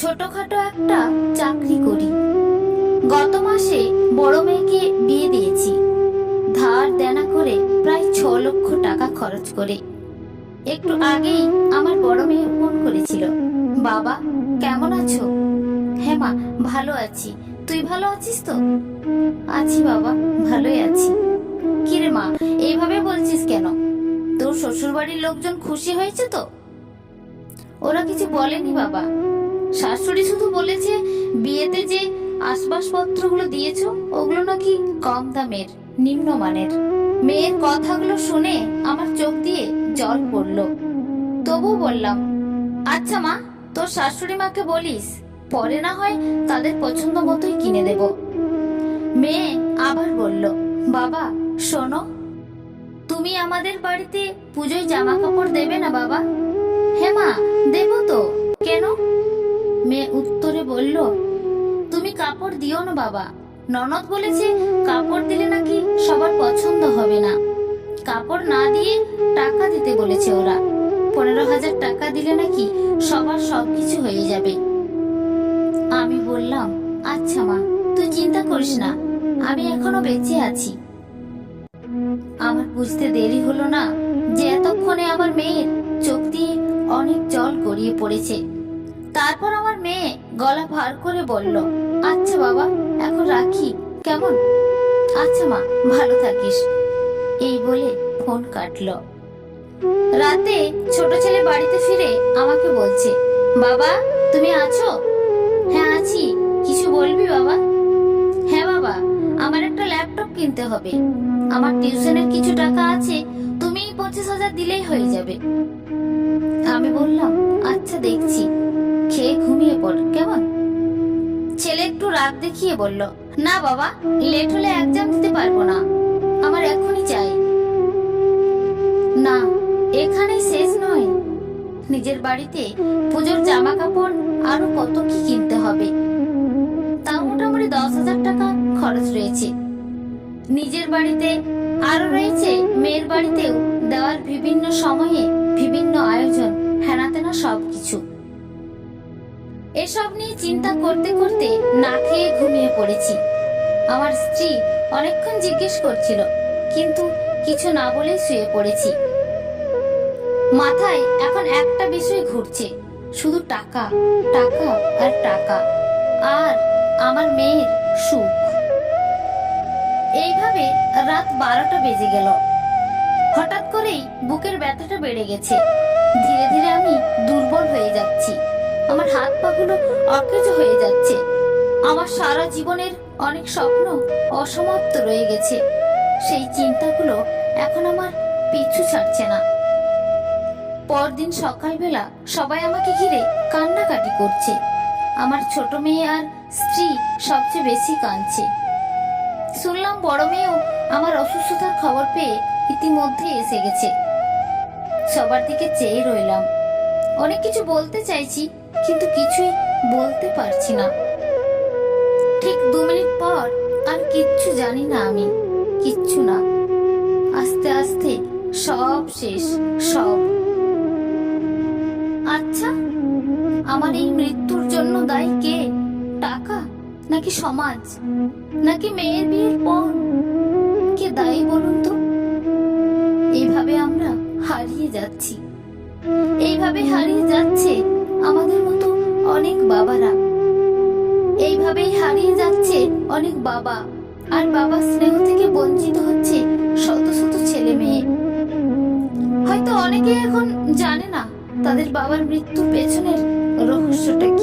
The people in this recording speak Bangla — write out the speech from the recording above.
ছোটখাটো একটা চাকরি করি। গত মাসে বড় মেয়েকে বিয়ে দিয়েছি, ধার দেনা করে প্রায় 6 লক্ষ টাকা খরচ করে। একটু আগেই আমার বড় মেয়ে ফোন করেছিল, বাবা কেমন আছো? হ্যাঁ মা, ভালো আছি, তুই ভালো আছিস তো? আছি বাবা, ভালোই আছি। কিরে মা, এইভাবে বলছিস কেন? তোর শ্বশুর বাড়ির লোকজন খুশি হয়েছে তো? ওরা কিছু বলেনি বাবা, শাশুড়ি শুধু বলেছে বিয়েতে যে আসবাবপত্রগুলো দিয়েছো ওগুলো নাকি কম দামের, নিম্নমানের। মেয়ের কথাগুলো শুনে আমার চোখ দিয়ে জল পড়লো। তবু বললাম, আচ্ছা মা, তোর শাশুড়ি মাকে বলিস পরে না হয় তাদের পছন্দ মতোই কিনে দেব। মেয়ে আবার বলল, বাবা শোনো, তুমি আমাদের বাড়িতে পুজোয় জামা কাপড় দেবে না বাবা? হ্যাঁ মা, দেব তো, কেন? মেয়ে উত্তরে বলল, তুমি কাপড় দিও না বাবা, ননদ বলেছে কাপড় দিলে নাকি সবার পছন্দ হবে না। কাপড় না দিয়ে টাকা দিতে বলেছে ওরা, 15,000 টাকা দিলে নাকি সবার সবকিছু হয়ে যাবে। আমি বললাম, আচ্ছা মা, তুই চিন্তা করিস না, আমি এখনো বেঁচে আছি। আমার বুঝতে দেরি হলো না যে এতক্ষণে আমার মেয়ের চোখ দিয়ে অনেক জল গড়িয়ে পড়েছে। তারপর আমার মেয়ে গলা ভার করে বলল, আচ্ছা বাবা, এখন রাখি কেমন? আচ্ছা মা, ভালো থাকিস। এই বলে ফোন কাটলো। রাতে ছোট ছেলে বাড়িতে ফিরে আমাকে বলছে, বাবা তুমি আছো? হ্যাঁ আছি, কিছু বলবি বাবা? হ্যাঁ বাবা, আমার একটা ল্যাপটপ কিনতে হবে, আমার টিউশনের কিছু টাকা আছে, তুমি 25,000 দিলেই হয়ে যাবে। আমি বললাম, আচ্ছা দেখছি, খেয়ে ঘুমিয়ে পড় কেমন? ছেলে একটু রাগ দেখিয়ে বলল, না বাবা, লেট হলে এক্সাম দিতে পারবো না, আমার এখনই চাই। না, এখানেই শেষ নয়, নিজের বাড়িতে পুজোর জামা কাপড় আরো কত কি কিনতে হবে, তা মোটামুটি 10,000 টাকা খরচ রয়েছে। নিজের বাড়িতে আরো রয়েছে মেয়ের বাড়িতেও দেওয়ার বিভিন্ন সময়ে বিভিন্ন আয়োজন, হেনাতেনা সবকিছু। এসব নিয়ে চিন্তা করতে করতে না খেয়ে ঘুমিয়ে পড়েছি। আমার স্ত্রী অনেকক্ষণ জিজ্ঞেস করছিল, কিন্তু কিছু না বলে শুয়ে পড়েছি। মাথায় এখন একটা বিষয় ঘুরছে, শুধু টাকা টাকা আর টাকা, আর আমার মেয়ের সুখ। এইভাবে রাত 12টা বেজে গেল। হঠাৎ করেই বুকের ব্যথাটা বেড়ে গেছে, ধীরে ধীরে আমি দুর্বল হয়ে যাচ্ছি, আমার হাত পাগুলো অকেজ হয়ে যাচ্ছে। আমার সারা জীবনের অনেক স্বপ্ন অসমাপ্ত রয়ে গেছে, সেই চিন্তাগুলো এখন আমার পিছু ছাড়ছে না। পরদিন সকালবেলা সবাই আমাকে ঘিরে কান্নাকাটি করছে, আমার ছোট মেয়ে আর স্ত্রী সবচেয়ে বেশি কাঁদছে। শুনলাম বড় মেয়েও আমার অসুস্থতার খবর পেয়ে ইতিমধ্যে এসে গেছে। সবার দিকে চেয়ে রইলাম, অনেক কিছু বলতে চাইছি কিন্তু কিছুই বলতে পারছি না। ঠিক 2 মিনিট পর আর কিচ্ছু জানি না, আমি কিচ্ছু না, আস্তে আস্তে সব শেষ, সব। আচ্ছা, আমার এই মৃত্যুর জন্য দায়ী কে? টাকা নাকি সমাজ নাকি মেয়ের বিয়ের পর? কে দায়ী বলুন তো? এইভাবে আমরা হারিয়ে যাচ্ছি, এইভাবে হারিয়ে যাচ্ছে আমাদের মতো অনেক বাবারা, এইভাবেই হারিয়ে যাচ্ছে অনেক বাবা, আর বাবার স্নেহ থেকে বঞ্চিত হচ্ছে শত শত ছেলে মেয়ে। হয়তো অনেকে এখন জানে না তাদের বাবার মৃত্যুর পেছনের রহস্যটা কি।